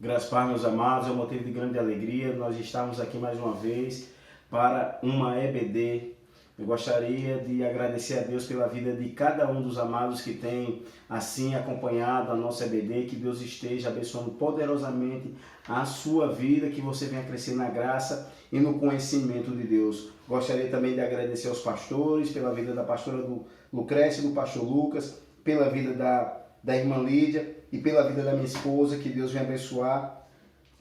Graças a Deus, meus amados, é um motivo de grande alegria nós estamos aqui mais uma vez para uma EBD. Eu gostaria de agradecer a Deus pela vida de cada um dos amados que tem assim acompanhado a nossa EBD, que Deus esteja abençoando poderosamente a sua vida, que você venha crescer na graça e no conhecimento de Deus. Gostaria também de agradecer aos pastores, pela vida da pastora do Lucrécia e do pastor Lucas, pela vida da irmã Lídia e pela vida da minha esposa, que Deus venha abençoar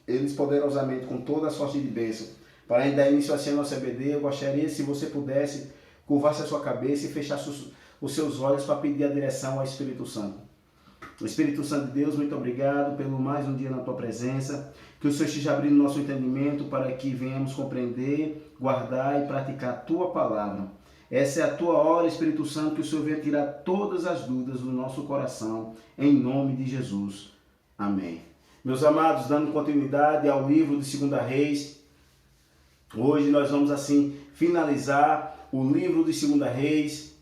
eles poderosamente com toda a sorte de bênção. Para dar início assim a nossa EBD, eu gostaria, se você pudesse, curvar-se a sua cabeça e fechar os seus olhos para pedir a direção ao Espírito Santo. O Espírito Santo de Deus, muito obrigado pelo mais um dia na tua presença, que o Senhor esteja abrindo nosso entendimento para que venhamos compreender, guardar e praticar a tua palavra. Essa é a tua hora, Espírito Santo, que o Senhor venha tirar todas as dúvidas do nosso coração, em nome de Jesus. Amém. Meus amados, dando continuidade ao livro de 2 Reis, hoje nós vamos assim finalizar o livro de 2 Reis.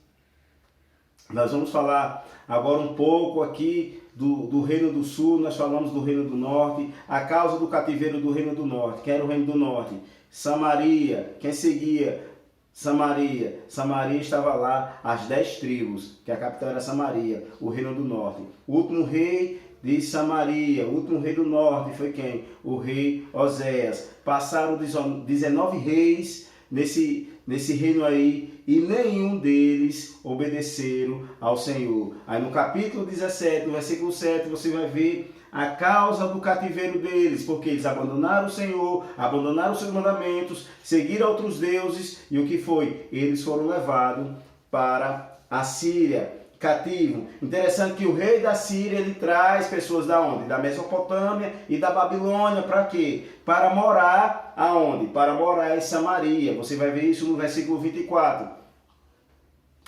Nós vamos falar agora um pouco aqui do Reino do Sul, nós falamos do Reino do Norte, a causa do cativeiro do Reino do Norte. Quem era o Reino do Norte? Samaria. Quem seguia? Samaria. Samaria estava lá, as 10 tribos, que a capital era Samaria, o Reino do Norte. O último rei de Samaria, o último rei do norte foi quem? O rei Oséias. Passaram 19 reis nesse reino aí e nenhum deles obedeceram ao Senhor. Aí no capítulo 17, no versículo 7, você vai ver a causa do cativeiro deles, porque eles abandonaram o Senhor, abandonaram os seus mandamentos, seguiram outros deuses, e o que foi? Eles foram levados para a Síria, cativo. Interessante que o rei da Síria, ele traz pessoas da onde? Da Mesopotâmia e da Babilônia, para quê? Para morar aonde? Para morar em Samaria. Você vai ver isso no versículo 24.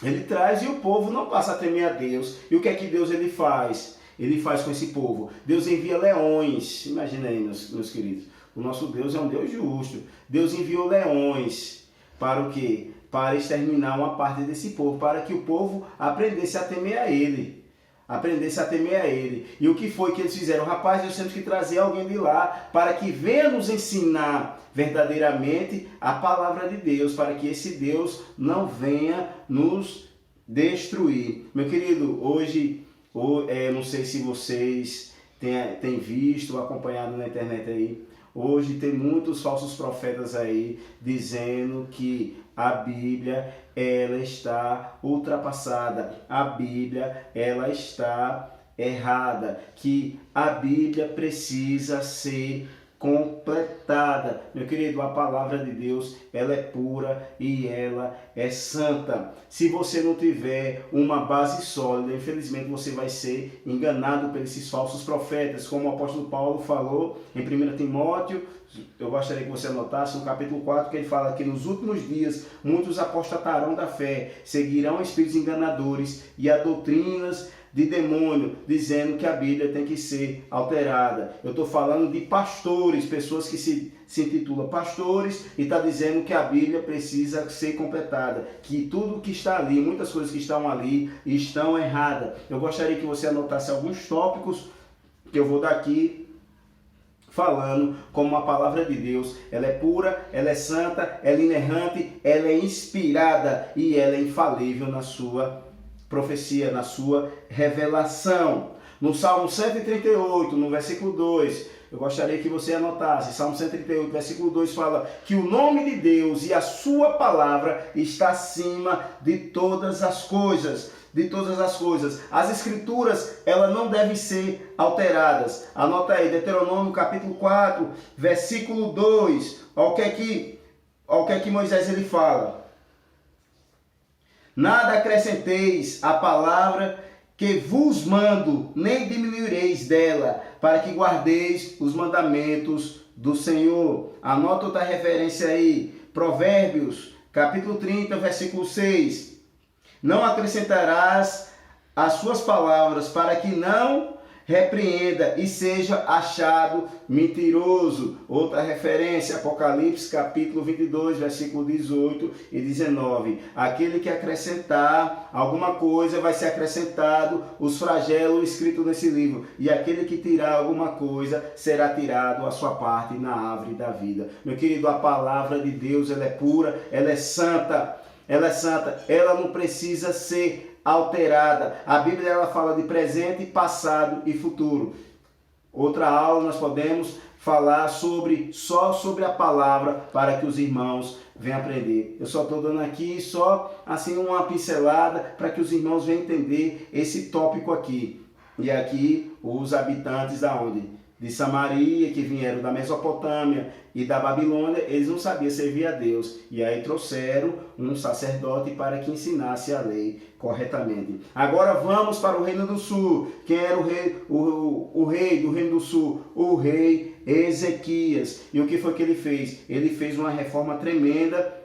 Ele traz e o povo não passa a temer a Deus. E o que é que Deus ele faz? Ele faz com esse povo. Deus envia leões. Imagina aí, meus queridos. O nosso Deus é um Deus justo. Deus enviou leões para o quê? Para exterminar uma parte desse povo, para que o povo aprendesse a temer a Ele. Aprendesse a temer a Ele. E o que foi que eles fizeram? Rapaz, nós temos que trazer alguém de lá para que venha nos ensinar verdadeiramente a palavra de Deus, para que esse Deus não venha nos destruir. Meu querido, hoje, não sei se vocês têm visto, acompanhado na internet aí, hoje tem muitos falsos profetas aí dizendo que a Bíblia ela está ultrapassada, a Bíblia ela está errada, que a Bíblia precisa ser completada. Meu querido, a palavra de Deus, ela é pura e ela é santa. Se você não tiver uma base sólida, infelizmente você vai ser enganado por esses falsos profetas, como o apóstolo Paulo falou em 1 Timóteo, eu gostaria que você anotasse no capítulo 4, que ele fala que nos últimos dias muitos apostatarão da fé, seguirão espíritos enganadores e a doutrinas de demônio, dizendo que a Bíblia tem que ser alterada. Eu estou falando de pastores, pessoas que se intitulam pastores e está dizendo que a Bíblia precisa ser completada, que tudo que está ali, muitas coisas que estão ali, estão erradas. Eu gostaria que você anotasse alguns tópicos que eu vou dar aqui, falando como a palavra de Deus, ela é pura, ela é santa, ela é inerrante, ela é inspirada e ela é infalível na sua profecia, na sua revelação. No Salmo 138, no versículo 2, eu gostaria que você anotasse, Salmo 138, versículo 2 fala que o nome de Deus e a sua palavra está acima de todas as coisas. De todas as coisas. As escrituras, elas não devem ser alteradas. Anota aí, Deuteronômio capítulo 4, versículo 2. Olha o que é que Moisés ele fala. Nada acrescenteis à palavra que vos mando, nem diminuireis dela, para que guardeis os mandamentos do Senhor. Anota outra referência aí. Provérbios capítulo 30, versículo 6. Não acrescentarás as suas palavras, para que não repreenda e seja achado mentiroso. Outra referência, Apocalipse capítulo 22, versículo 18 e 19. Aquele que acrescentar alguma coisa vai ser acrescentado os flagelos escritos nesse livro. E aquele que tirar alguma coisa será tirado a sua parte na árvore da vida. Meu querido, a palavra de Deus, ela é pura, ela é santa. Ela é santa, ela não precisa ser alterada. A Bíblia ela fala de presente, passado e futuro. Outra aula nós podemos falar só sobre a palavra para que os irmãos venham aprender. Eu só estou dando aqui só assim uma pincelada para que os irmãos venham entender esse tópico aqui. E aqui os habitantes da onde? De Samaria, que vieram da Mesopotâmia e da Babilônia, eles não sabiam servir a Deus. E aí trouxeram um sacerdote para que ensinasse a lei corretamente. Agora vamos para o Reino do Sul. Quem era o rei do Reino do Sul? O rei Ezequias. E o que foi que ele fez? Ele fez uma reforma tremenda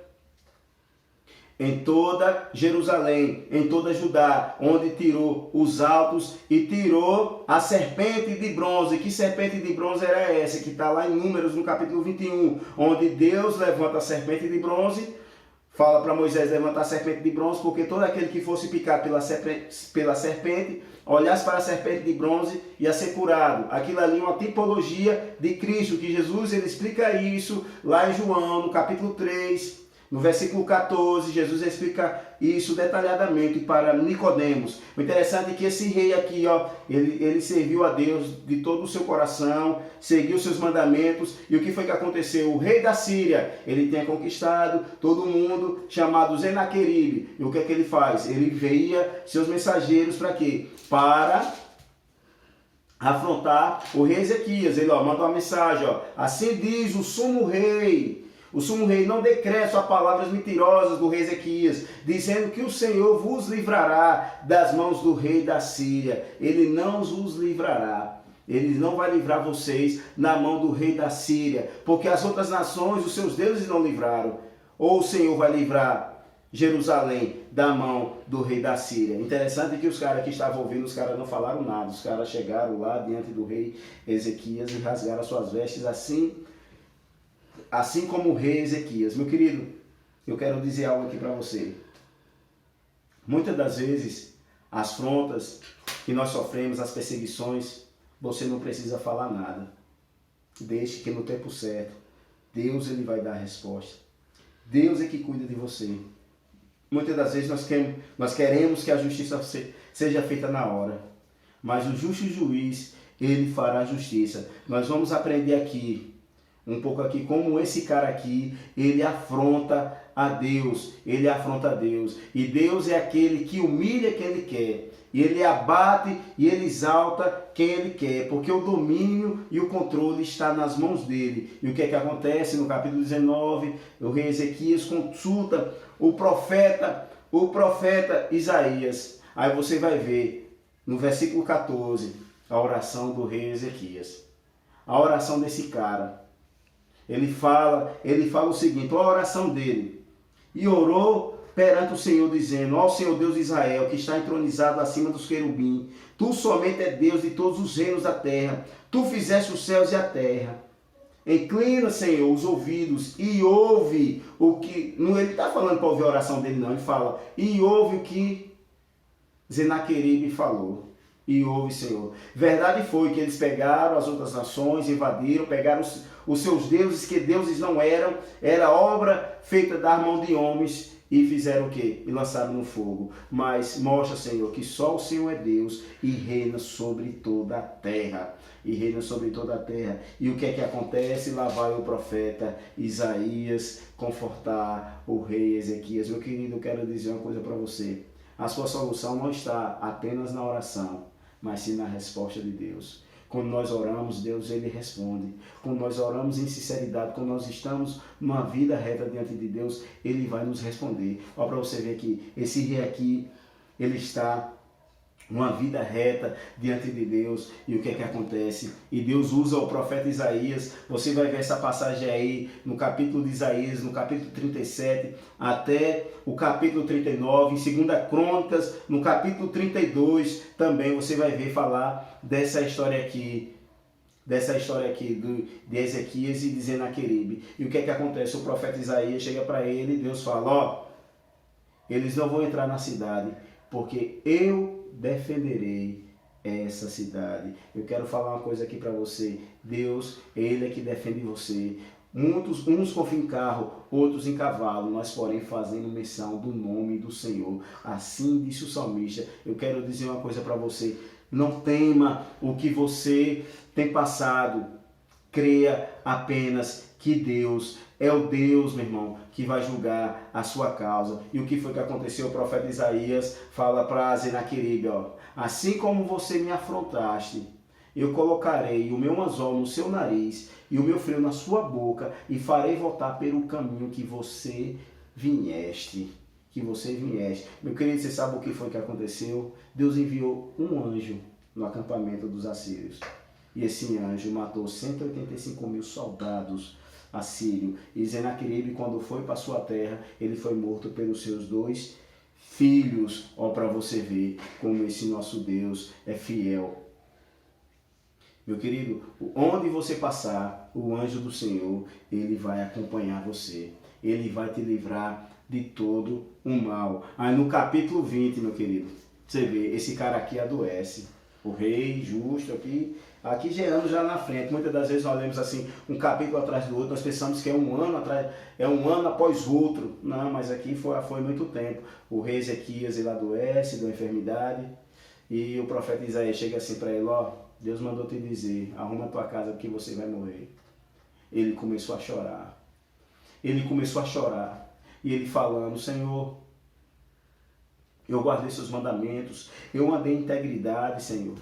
em toda Jerusalém, em toda Judá, onde tirou os altos e tirou a serpente de bronze. Que serpente de bronze era essa? Que está lá em Números, no capítulo 21, onde Deus levanta a serpente de bronze, fala para Moisés levantar a serpente de bronze, porque todo aquele que fosse picado pela serpente, olhasse para a serpente de bronze, ia ser curado. Aquilo ali é uma tipologia de Cristo, que Jesus ele explica isso lá em João, no capítulo 3, no versículo 14, Jesus explica isso detalhadamente para Nicodemos. O interessante é que esse rei aqui, ó, ele serviu a Deus de todo o seu coração, seguiu seus mandamentos. E o que foi que aconteceu? O rei da Síria, ele tinha conquistado todo mundo, chamado Senaqueribe. E o que é que ele faz? Ele envia seus mensageiros para quê? Para afrontar o rei Ezequias. Ele manda uma mensagem, ó, assim diz o sumo rei. O sumo rei não decreta palavras mentirosas do rei Ezequias, dizendo que o Senhor vos livrará das mãos do rei da Síria. Ele não os livrará. Ele não vai livrar vocês na mão do rei da Síria, porque as outras nações, os seus deuses não livraram. Ou o Senhor vai livrar Jerusalém da mão do rei da Síria. Interessante que os caras que estavam ouvindo, os caras não falaram nada. Os caras chegaram lá diante do rei Ezequias e rasgaram as suas vestes assim como o rei Ezequias. Meu querido, eu quero dizer algo aqui para você. Muitas das vezes, as afrontas que nós sofremos, as perseguições, você não precisa falar nada. Deixe que no tempo certo, Deus ele vai dar a resposta. Deus é que cuida de você. Muitas das vezes nós queremos que a justiça seja feita na hora. Mas o justo juiz, ele fará justiça. Nós vamos aprender aqui um pouco aqui como esse cara aqui, ele afronta a Deus, ele afronta a Deus. E Deus é aquele que humilha quem ele quer. E ele abate e ele exalta quem ele quer, porque o domínio e o controle está nas mãos dele. E o que é que acontece? No capítulo 19, o rei Ezequias consulta o profeta Isaías. Aí você vai ver, no versículo 14, a oração do rei Ezequias. A oração desse cara. Ele fala o seguinte, a oração dele. E orou perante o Senhor, dizendo, ó Senhor Deus de Israel, que está entronizado acima dos querubim, tu somente é Deus de todos os reinos da terra, tu fizeste os céus e a terra. Inclina, Senhor, os ouvidos e ouve o que... Não, ele está falando para ouvir a oração dele, não. Ele fala, e ouve o que Senaqueribe falou. E ouve, Senhor. Verdade foi que eles pegaram as outras nações, invadiram, pegaram os seus deuses, que deuses não eram, era obra feita da mão de homens, e fizeram o quê? E lançaram no fogo. Mas mostra, Senhor, que só o Senhor é Deus e reina sobre toda a terra. E reina sobre toda a terra. E o que é que acontece? Lá vai o profeta Isaías confortar o rei Ezequias. Meu querido, eu quero dizer uma coisa para você. A sua solução não está apenas na oração, mas sim na resposta de Deus. Quando nós oramos, Deus ele responde. Quando nós oramos em sinceridade, quando nós estamos numa vida reta diante de Deus, ele vai nos responder. Olha para você ver aqui, esse rei aqui, ele está uma vida reta diante de Deus. E o que é que acontece? E Deus usa o profeta Isaías. Você vai ver essa passagem aí no capítulo de Isaías, no capítulo 37 até o capítulo 39, em 2 Crônicas, no capítulo 32 também você vai ver falar dessa história aqui de Ezequias e de Senaqueribe. E o que é que acontece? O profeta Isaías chega para ele e Deus fala, ó, eles não vão entrar na cidade, porque eu defenderei essa cidade. Eu quero falar uma coisa aqui para você. Deus, Ele é que defende você. Muitos, uns confiam em carro, outros em cavalo, nós porém fazendo menção do nome do Senhor. Assim disse o salmista. Eu quero dizer uma coisa para você. Não tema o que você tem passado. Creia apenas que Deus é o Deus, meu irmão, que vai julgar a sua causa. E o que foi que aconteceu? O profeta Isaías fala para Senaqueribe, ó, assim como você me afrontaste, eu colocarei o meu anzol no seu nariz e o meu freio na sua boca e farei voltar pelo caminho que você vieste. Meu querido, você sabe o que foi que aconteceu? Deus enviou um anjo no acampamento dos assírios. E esse anjo matou 185 mil soldados assírios. E Senaqueribe, quando foi para sua terra, ele foi morto pelos seus 2 filhos. Ó, para você ver como esse nosso Deus é fiel. Meu querido, onde você passar, o anjo do Senhor, ele vai acompanhar você. Ele vai te livrar de todo o mal. Aí no capítulo 20, meu querido, você vê, esse cara aqui adoece. O rei justo aqui gerando já na frente. Muitas das vezes nós lemos assim, um capítulo atrás do outro, nós pensamos que é um ano atrás, é um ano após outro. Não, mas aqui foi muito tempo. O rei Ezequias, ele adoece de uma enfermidade, e o profeta Isaías chega assim para ele, ó, Deus mandou te dizer, arruma a tua casa porque você vai morrer. Ele começou a chorar. E ele falando, Senhor, eu guardei seus mandamentos, eu andei em integridade, Senhor.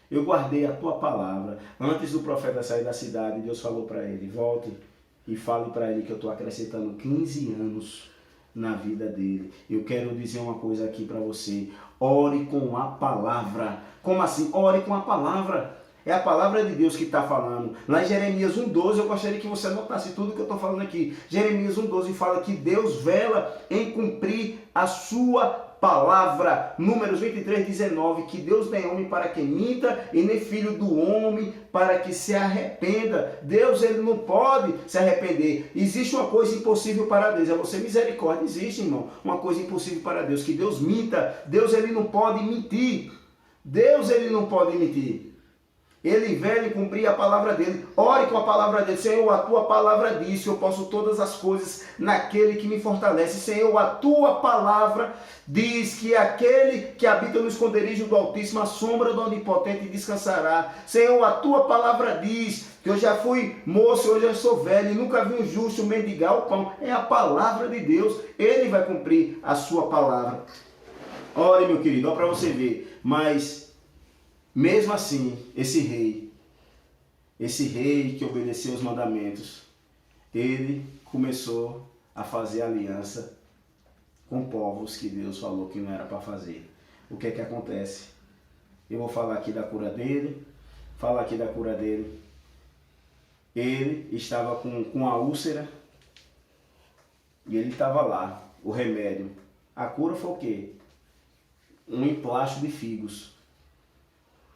Eu guardei a tua palavra. Antes do profeta sair da cidade, Deus falou para ele, volte e fale para ele que eu estou acrescentando 15 anos na vida dele. Eu quero dizer uma coisa aqui para você. Ore com a palavra. Como assim? Ore com a palavra. É a palavra de Deus que está falando. Lá em Jeremias 1,12, eu gostaria que você anotasse tudo que eu estou falando aqui. Jeremias 1,12 fala que Deus vela em cumprir a sua palavra. Números 23:19, que Deus nem homem para que minta, e nem filho do homem para que se arrependa. Deus, ele não pode se arrepender. Existe uma coisa impossível para Deus, é você misericórdia. Existe, irmão, uma coisa impossível para Deus, que Deus minta. Deus, ele não pode mentir. Deus, ele não pode mentir. Ele vem cumprir a palavra dele. Ore com a palavra dele. Senhor, a tua palavra diz que eu posso todas as coisas naquele que me fortalece. Senhor, a tua palavra diz que aquele que habita no esconderijo do Altíssimo, a sombra do Onipotente descansará. Senhor, a tua palavra diz que eu já fui moço, hoje eu sou velho e nunca vi um justo mendigar o pão. É a palavra de Deus. Ele vai cumprir a sua palavra. Ore, meu querido, olha para você ver. Mas mesmo assim, esse rei que obedeceu os mandamentos, ele começou a fazer aliança com povos que Deus falou que não era para fazer. O que é que acontece? Eu vou falar aqui da cura dele. Ele estava com a úlcera e ele estava lá, o remédio. A cura foi o quê? Um emplasto de figos.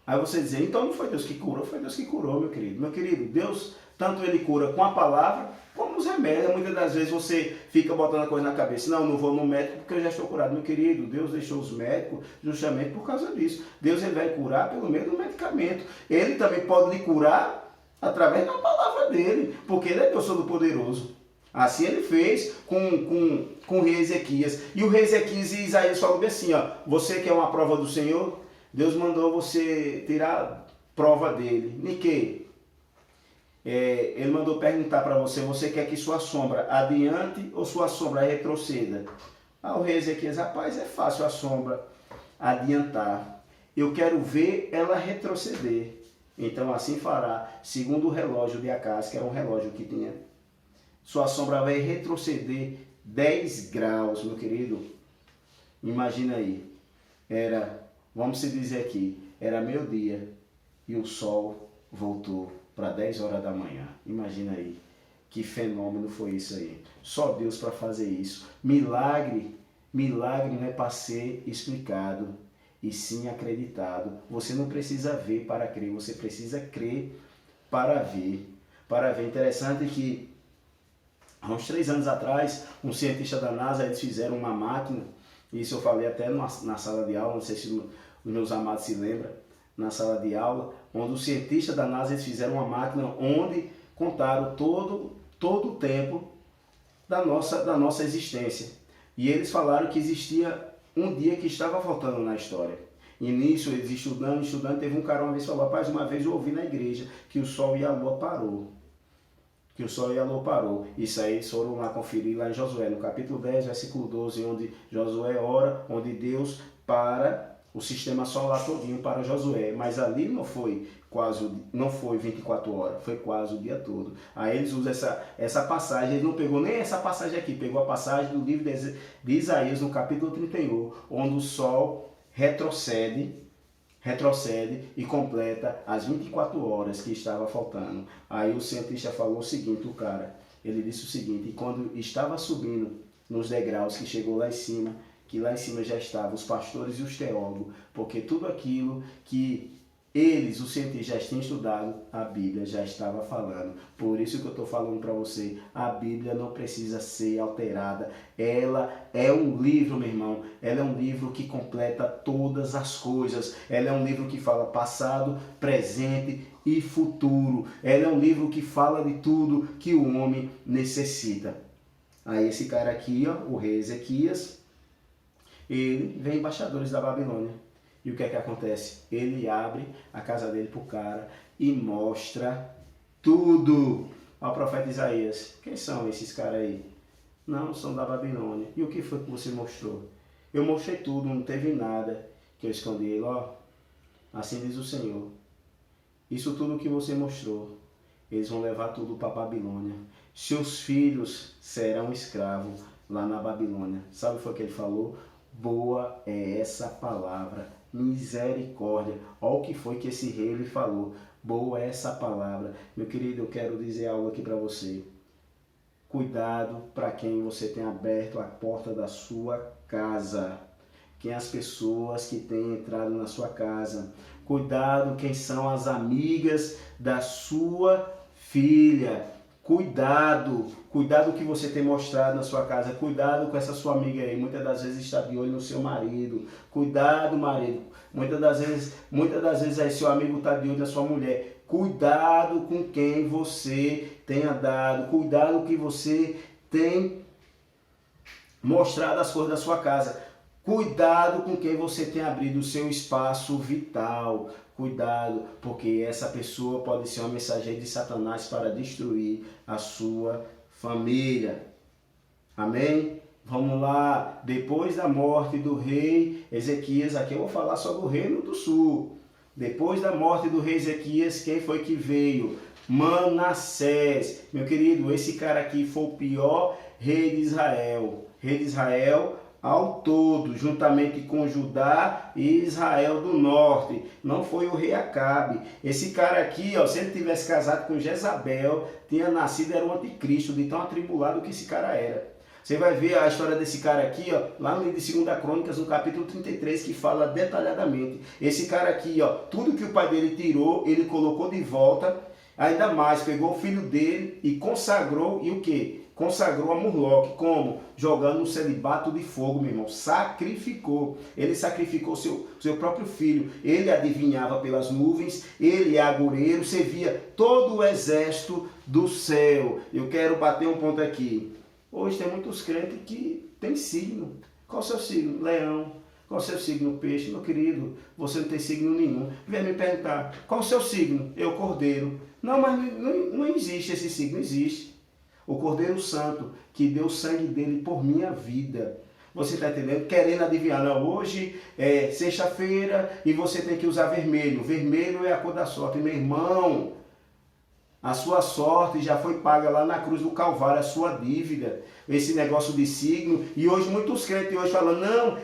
Aí você diz, então não foi Deus que curou, foi Deus que curou, meu querido. Meu querido, Deus, tanto ele cura com a palavra, como os remédios. Muitas das vezes você fica botando a coisa na cabeça, não vou no médico porque eu já estou curado. Meu querido, Deus deixou os médicos justamente por causa disso. Deus, ele vai curar pelo meio do medicamento. Ele também pode lhe curar através da palavra dele, porque ele é Deus Todo-Poderoso. Assim ele fez com o rei Ezequias. E o rei Ezequias e Isaías falam bem assim, ó, você quer uma prova do Senhor? Deus mandou você tirar prova dele. De quê? Ele mandou perguntar para você, você quer que sua sombra adiante ou sua sombra retroceda? O rei Ezequias, rapaz, é fácil a sombra adiantar. Eu quero ver ela retroceder. Então assim fará, segundo o relógio de Acás, que era um relógio que tinha. Sua sombra vai retroceder 10 graus, meu querido. Imagina aí. Era Vamos se dizer aqui, era meio-dia e o sol voltou para 10 horas da manhã. Imagina aí, que fenômeno foi isso aí. Só Deus para fazer isso. Milagre não é para ser explicado, e sim acreditado. Você não precisa ver para crer, você precisa crer para ver. Para ver. Interessante que há uns 3 anos atrás, um cientista da NASA, eles fizeram uma máquina, isso eu falei até na sala de aula, não sei se os meus amados se lembram, na sala de aula, onde os cientistas da NASA eles fizeram uma máquina onde contaram todo o tempo da nossa existência. E eles falaram que existia um dia que estava faltando na história. E nisso, eles estudando, teve um cara uma vez que falou, rapaz, uma vez eu ouvi na igreja que o sol e a lua parou. Que o sol e a lua parou. Isso aí eles foram lá conferir lá em Josué, no capítulo 10, versículo 12, onde Josué ora, onde Deus para o sistema solar todinho para Josué. Mas ali não foi 24 horas, foi quase o dia todo. Aí eles usam essa passagem, ele não pegou nem essa passagem aqui, pegou a passagem do livro de Isaías, no capítulo 31, onde o sol retrocede e completa as 24 horas que estava faltando. Aí o cientista falou o seguinte, o cara, ele disse o seguinte, e quando estava subindo nos degraus, que chegou lá em cima, que lá em cima já estavam os pastores e os teólogos, porque tudo aquilo que eles, os cientistas, já tinham estudado, a Bíblia já estava falando. Por isso que eu estou falando para você, a Bíblia não precisa ser alterada. Ela é um livro, meu irmão, ela é um livro que completa todas as coisas. Ela é um livro que fala passado, presente e futuro. Ela é um livro que fala de tudo que o homem necessita. Aí esse cara aqui, ó, o rei Ezequias, ele vem embaixadores da Babilônia. E o que é que acontece? Ele abre a casa dele para o cara e mostra tudo ao profeta Isaías. Quem são esses caras aí? Não, são da Babilônia. E o que foi que você mostrou? Eu mostrei tudo, não teve nada que eu escondi. Ele, ó, assim diz o Senhor. Isso tudo que você mostrou, eles vão levar tudo para a Babilônia. Seus filhos serão escravos lá na Babilônia. Sabe o que foi que ele falou? Boa é essa palavra, misericórdia. Olha o que foi que esse rei lhe falou. Boa é essa palavra. Meu querido, eu quero dizer algo aqui para você. Cuidado para quem você tem aberto a porta da sua casa. Quem as pessoas que têm entrado na sua casa. Cuidado quem são as amigas da sua filha. Cuidado que você tem mostrado na sua casa, cuidado com essa sua amiga aí, muitas das vezes está de olho no seu marido, cuidado marido, muitas das vezes aí seu amigo está de olho na sua mulher, cuidado com quem você tem andado, cuidado que você tem mostrado as coisas da sua casa, cuidado com quem você tem abrido o seu espaço vital. Cuidado, porque essa pessoa pode ser uma mensageira de Satanás para destruir a sua família. Amém? Vamos lá. Depois da morte do rei Ezequias, aqui eu vou falar sobre o reino do sul. Depois da morte do rei Ezequias, quem foi que veio? Manassés. Meu querido, esse cara aqui foi o pior rei de Israel. Rei de Israel ao todo, juntamente com Judá e Israel do norte. Não foi o rei Acabe. Esse cara aqui, ó, se ele tivesse casado com Jezabel, tinha nascido, era um anticristo, de tão atribulado que esse cara era. Você vai ver a história desse cara aqui, ó, lá no livro de 2 Crônicas, no capítulo 33, que fala detalhadamente. Esse cara aqui, ó, tudo que o pai dele tirou, ele colocou de volta, ainda mais, pegou o filho dele e consagrou, e o quê? Consagrou a Murloque. Como? Jogando no celibato de fogo, meu irmão. Sacrificou. Ele sacrificou seu próprio filho. Ele adivinhava pelas nuvens. Ele é agoureiro. Você via todo o exército do céu. Eu quero bater um ponto aqui. Hoje tem muitos crentes que tem signo. Qual o seu signo? Leão. Qual o seu signo? Peixe. Meu querido, você não tem signo nenhum. Vem me perguntar, qual o seu signo? Eu, cordeiro. Não, mas não existe esse signo. Existe. O Cordeiro Santo, que deu o sangue dele por minha vida. Você está entendendo? Querendo adivinhar. Não, hoje é sexta-feira e você tem que usar vermelho. Vermelho é a cor da sorte. Meu irmão, A sua sorte já foi paga lá na cruz do Calvário, a sua dívida, esse negócio de signo. E hoje muitos crentes hoje falam, não,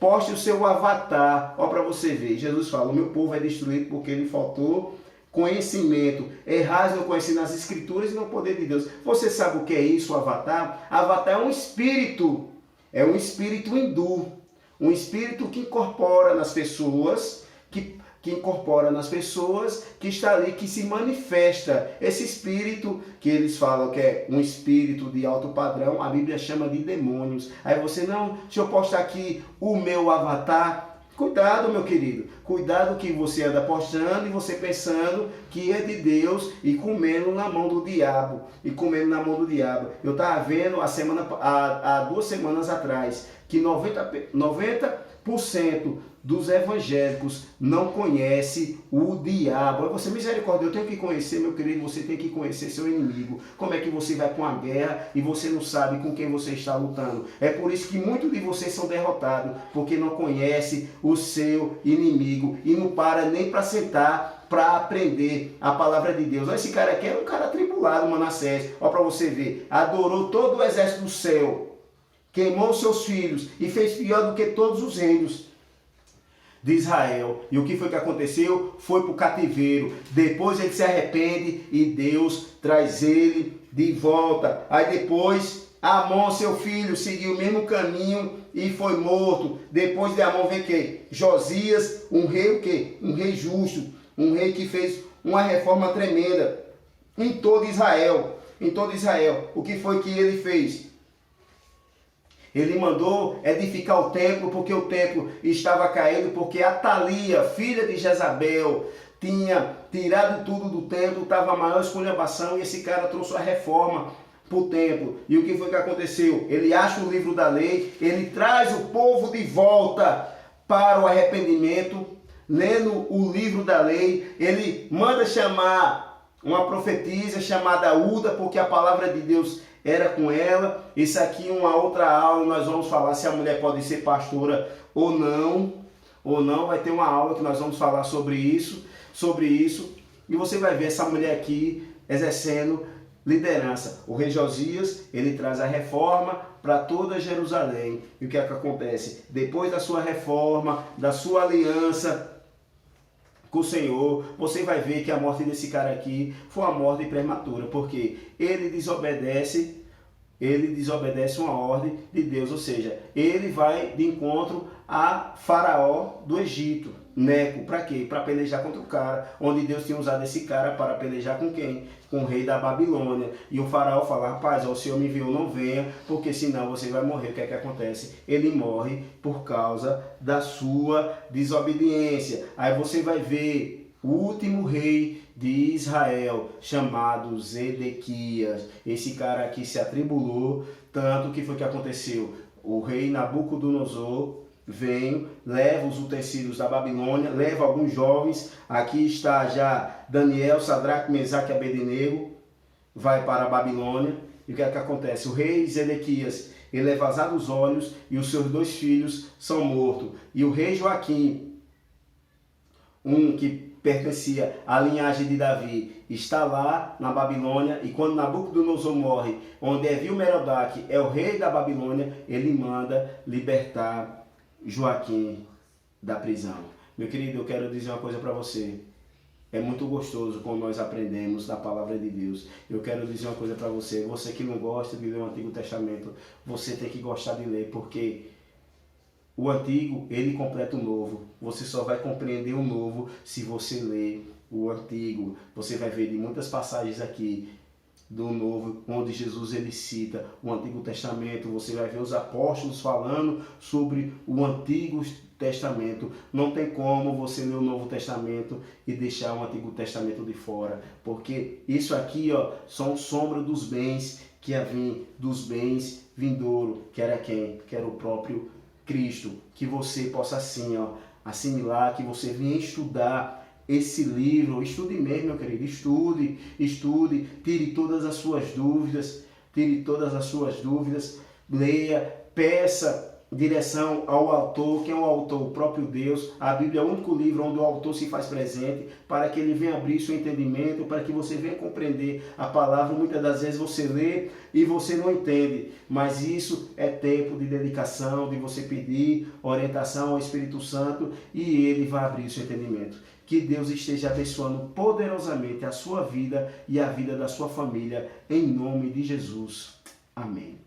poste o seu avatar. Ó, para você ver, Jesus fala, o meu povo é destruído porque lhe faltou conhecimento. Errais não conhecendo as escrituras e no poder de Deus. Você sabe o que é isso, o avatar? Avatar é um espírito hindu, um espírito que incorpora nas pessoas, que incorpora nas pessoas, que está ali, que se manifesta. Esse espírito, que eles falam que é um espírito de alto padrão, a Bíblia chama de demônios. Aí você, não, deixa eu postar aqui o meu avatar. Cuidado, meu querido. Cuidado que você anda postando e você pensando que é de Deus e comendo na mão do diabo. Eu estava vendo há 2 semanas atrás que 90% dos evangélicos não conhece o diabo. Aí você, misericórdia, eu tenho que conhecer, meu querido, você tem que conhecer seu inimigo. Como é que você vai para uma guerra e você não sabe com quem você está lutando? É por isso que muitos de vocês são derrotados, porque não conhece o seu inimigo e não para nem para sentar para aprender a palavra de Deus. Esse cara aqui é um cara atribulado, Manassés. Olha para você ver, adorou todo o exército do céu, queimou seus filhos e fez pior do que todos os reinos de Israel. E o que foi que aconteceu? Foi para o cativeiro. Depois ele se arrepende e Deus traz ele de volta. Aí depois Amon, seu filho, seguiu o mesmo caminho e foi morto. Depois de Amon vem quem? Josias, um rei o quê? Um rei justo, um rei que fez uma reforma tremenda em todo Israel. Em todo Israel. O que foi que ele fez? Ele mandou edificar o templo, porque o templo estava caído, porque Atalia, filha de Jezabel, tinha tirado tudo do templo, estava a maior esculhambação, e esse cara trouxe a reforma para o templo. E o que foi que aconteceu? Ele acha o livro da lei, ele traz o povo de volta para o arrependimento, lendo o livro da lei, ele manda chamar uma profetisa chamada Uda, porque a palavra de Deus era com ela. Isso aqui, uma outra aula, nós vamos falar se a mulher pode ser pastora ou não. Vai ter uma aula que nós vamos falar sobre isso. E você vai ver essa mulher aqui exercendo liderança. O rei Josias, ele traz a reforma para toda Jerusalém. E o que é que acontece? Depois da sua reforma, da sua aliança com o Senhor, você vai ver que a morte desse cara aqui foi uma morte prematura, porque ele desobedece uma ordem de Deus, ou seja, ele vai de encontro a Faraó do Egito, Neco, para quê? Para pelejar contra o cara, onde Deus tinha usado esse cara para pelejar com quem? Com o rei da Babilônia. E o Faraó fala, rapaz, ó, o Senhor me enviou, não venha, porque senão você vai morrer. O que é que acontece? Ele morre por causa da sua desobediência. Aí você vai ver o último rei de Israel, chamado Zedequias. Esse cara aqui se atribulou, tanto que foi que aconteceu. O rei Nabucodonosor vem, leva os utensílios da Babilônia, leva alguns jovens. Aqui está já Daniel, Sadraque, Mesaque e Abednego, vai para a Babilônia. E o que é que acontece? O rei Zedequias, ele é vazado os olhos e os seus 2 filhos são mortos. E o rei Joaquim, um que pertencia à linhagem de Davi, está lá na Babilônia. E quando Nabucodonosor morre, onde Evil-Merodach é o rei da Babilônia, ele manda libertar Joaquim da prisão. Meu querido, eu quero dizer uma coisa para você. É muito gostoso quando nós aprendemos da palavra de Deus. Eu quero dizer uma coisa para você. Você que não gosta de ler o Antigo Testamento, você tem que gostar de ler, porque o Antigo, ele completa o Novo. Você só vai compreender o Novo se você ler o Antigo. Você vai ver de muitas passagens aqui do Novo, onde Jesus ele cita o Antigo Testamento. Você vai ver os apóstolos falando sobre o Antigo Testamento. Não tem como você ler o Novo Testamento e deixar o Antigo Testamento de fora, porque isso aqui, ó, são sombra dos bens que ia vir, dos bens vindouro, que era quem? Que era o próprio Cristo. Que você possa assim, ó, assimilar, que você venha estudar esse livro. Estude mesmo, meu querido, estude, tire todas as suas dúvidas, leia, peça direção ao autor. Quem é o autor? O próprio Deus. A Bíblia é o único livro onde o autor se faz presente, para que ele venha abrir seu entendimento, para que você venha compreender a palavra. Muitas das vezes você lê e você não entende, mas isso é tempo de dedicação, de você pedir orientação ao Espírito Santo e ele vai abrir seu entendimento. Que Deus esteja abençoando poderosamente a sua vida e a vida da sua família, em nome de Jesus. Amém.